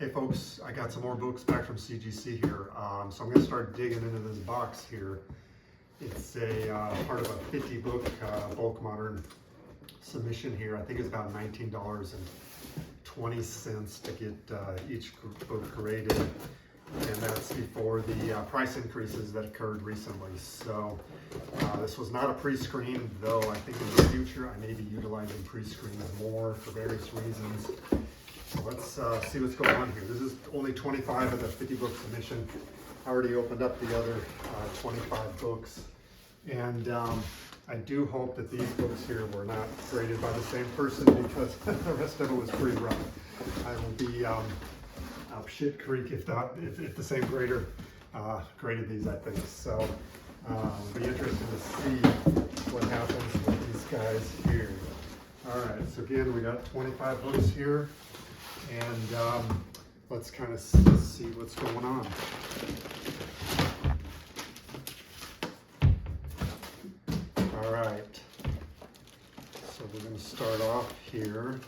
Hey folks, I got some more books back from CGC here. So I'm going to start digging into this box here. It's a part of a 50 book bulk modern submission here. I think it's about $19.20 to get each book graded. And that's before the price increases that occurred recently. So this was not a pre-screen, though I think in the future I may be utilizing pre-screens more for various reasons. So let's see what's going on here. This is only 25 of the 50 book submission. I already opened up the other 25 books. And I do hope that these books here were not graded by the same person, because the rest of it was pretty rough. I will be up shit creek if the same grader graded these, I think. So it'll be interesting to see what happens with these guys here. All right, so again, we got 25 books here. And let's kind of see what's going on. All right, so we're going to start off here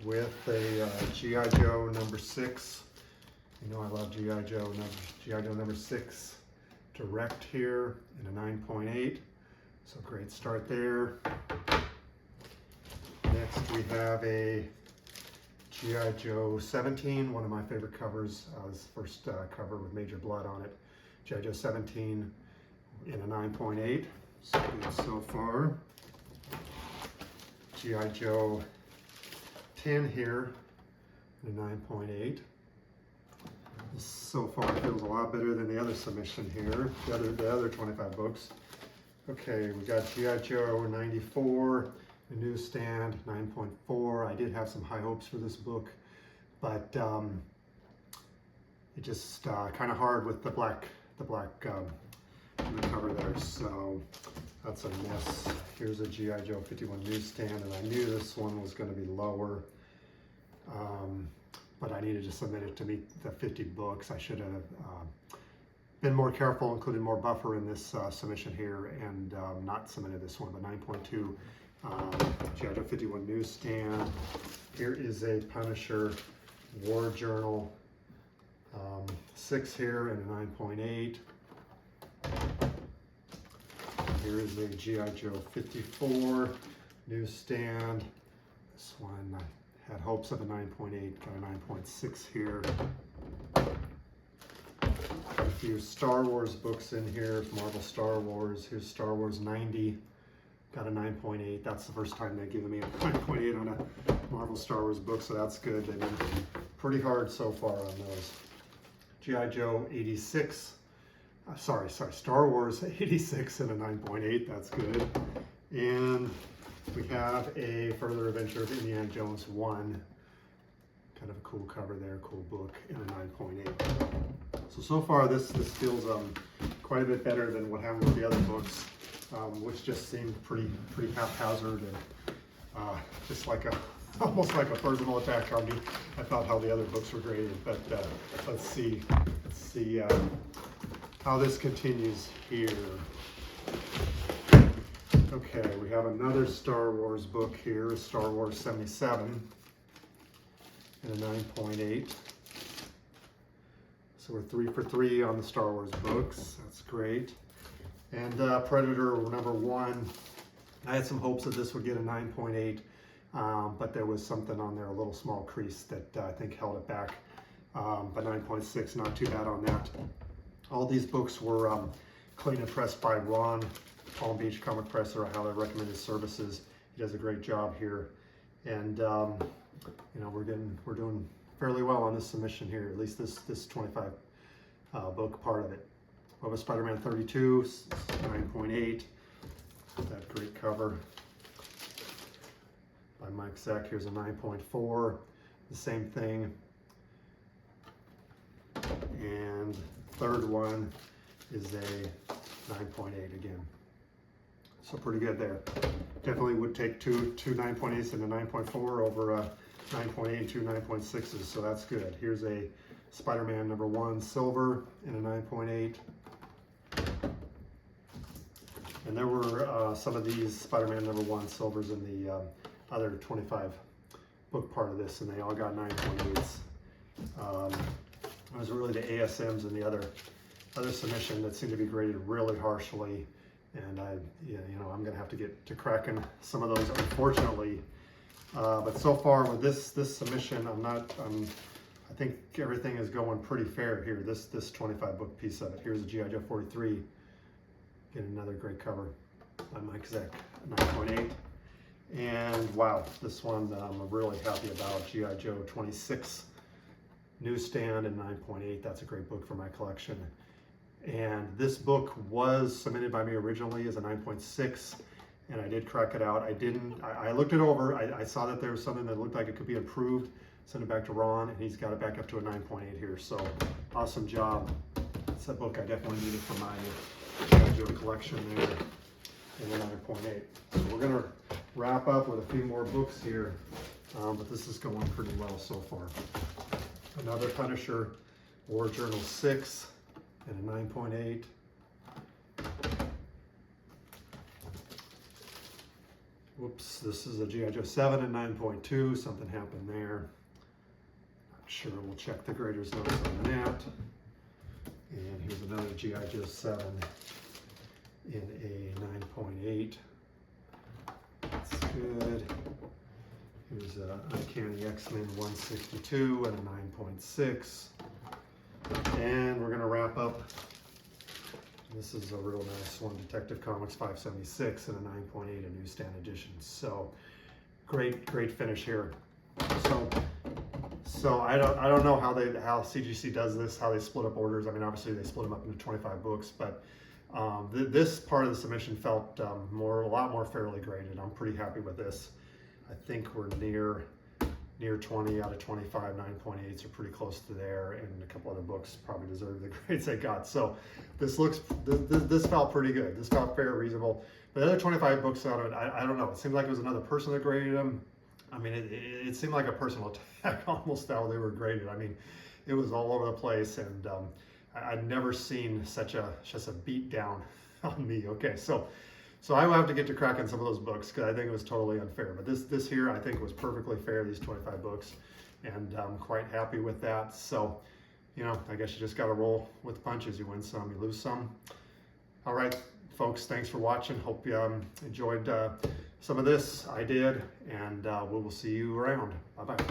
with a G.I. Joe number 6. You know I love G.I. Joe. G.I. Joe number 6 direct here in a 9.8. So great start there. Next we have a G.I. Joe 17, one of my favorite covers. His first cover with Major Blood on it. G.I. Joe 17 in a 9.8. So good so far. G.I. Joe 10 here in a 9.8. This so far feels a lot better than the other submission here, the other 25 books. Okay, we got G.I. Joe 94. The newsstand 9.4. I did have some high hopes for this book, but it just kind of hard with the black in the cover there. So that's a miss. Here's a G.I. Joe 51 newsstand, and I knew this one was going to be lower, but I needed to submit it to meet the 50 books. I should have been more careful, included more buffer in this submission here, and not submitted this one, but 9.2. G.I. Joe 51 newsstand. Here is a Punisher War Journal 6 here and a 9.8. Here is a G.I. Joe 54 newsstand. This one I had hopes of a 9.8, got a 9.6 here. Got a few Star Wars books in here, Marvel Star Wars. Here's Star Wars 90. Got a 9.8. That's the first time they've given me a 9.8 on a Marvel Star Wars book, so that's good. They've been pretty hard so far on those. G.I. Joe 86. Star Wars 86 and a 9.8. That's good. And we have a Further Adventure of Indiana Jones 1. Kind of a cool cover there, cool book, and a 9.8. So far this feels quite a bit better than what happened with the other books. Which just seemed pretty haphazard and just like almost like a personal attack on me. I thought how the other books were graded, but let's see how this continues here. Okay, we have another Star Wars book here, Star Wars 77 and a 9.8. So we're 3 for 3 on the Star Wars books. That's great. And Predator number 1, I had some hopes that this would get a 9.8, but there was something on there, a little small crease that I think held it back. But 9.6, not too bad on that. All these books were cleaned and pressed by Ron, Palm Beach Comic Presser. I highly recommend his services. He does a great job here, and you know, we're doing fairly well on this submission here. At least this 25 book part of it. What was Spider-Man 32, 9.8, that great cover by Mike Zeck. Here's a 9.4, the same thing. And third one is a 9.8 again. So pretty good there. Definitely would take two 9.8s and a 9.4 over a 9.8 and two 9.6s, so that's good. Here's a Spider-Man number 1 silver and a 9.8. And there were some of these Spider-Man number 1 silvers in the other 25 book part of this, and they all got 9.8s. It was really the ASMs and the other submission that seemed to be graded really harshly, and I'm gonna have to get to cracking some of those, unfortunately. But so far with this submission, I think everything is going pretty fair here. This 25 book piece of it. Here's a G.I. Joe 43. Get another great cover by Mike Zeck, 9.8. And wow, this one I'm really happy about. G.I. Joe 26 newsstand and 9.8. That's a great book for my collection. And this book was submitted by me originally as a 9.6, and I did crack it out. I looked it over. I saw that there was something that looked like it could be improved. Sent it back to Ron, and he's got it back up to a 9.8 here. So awesome job. It's a book I definitely needed for my G.I. Joe collection there in the 9.8. So we're gonna wrap up with a few more books here, but this is going pretty well so far. Another Punisher, War Journal 6 and a 9.8. Whoops, this is a G.I. Joe 7 and 9.2. Something happened there. Not sure, we'll check the grader's notes on that. And here's another G.I. Joe 7 in a 9.8. That's good. Here's a Uncanny X-Men 162 and a 9.6. And we're gonna wrap up. This is a real nice one, Detective Comics 576 and a 9.8, a newsstand edition. So great finish here. So I don't know how CGC does this, how they split up orders. I mean, obviously they split them up into 25 books, but this part of the submission felt a lot more fairly graded. I'm pretty happy with this. I think we're near 20 out of 25 9.8s are pretty close to there, and a couple other books probably deserve the grades they got. So this felt pretty good. This felt fair, reasonable. But the other 25 books out of it, I don't know. It seemed like it was another person that graded them. I mean, it seemed like a personal attack almost how they were graded. I mean, it was all over the place, and I'd never seen just a beat down on me. Okay, so I will have to get to cracking some of those books because I think it was totally unfair. But this here I think was perfectly fair, these 25 books, and I'm quite happy with that. So, I guess you just got to roll with the punches. You win some, you lose some. All right, folks, thanks for watching. Hope you enjoyed some of this. I did, and we will see you around. Bye-bye.